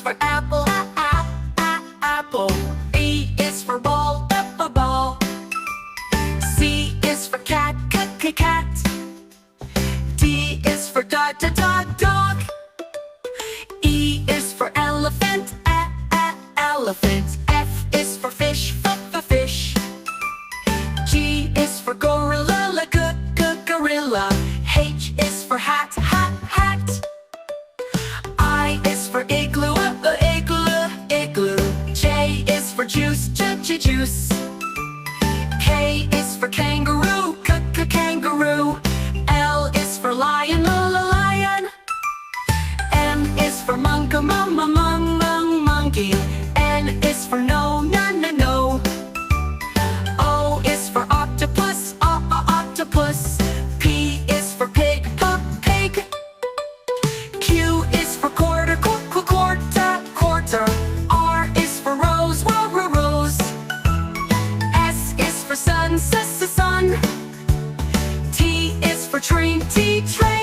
for apple, apple. B is for ball, ball. C is for cat, cat. D is for dog, dog. E is for elephant, elephant. F is for fish, fish. G is for gorilla, gorilla. H is for hat, hat. I is for igloo, igloo. J is for juice, juice. K is for kangaroo, kangaroo. L is for lion, lion. M is for monkey. N is for no. O is for octopus, octopus. P is for pig, pig. Q is for quarter, quarter. R is for rose, rose. S is for sun, sun. T is for train, train.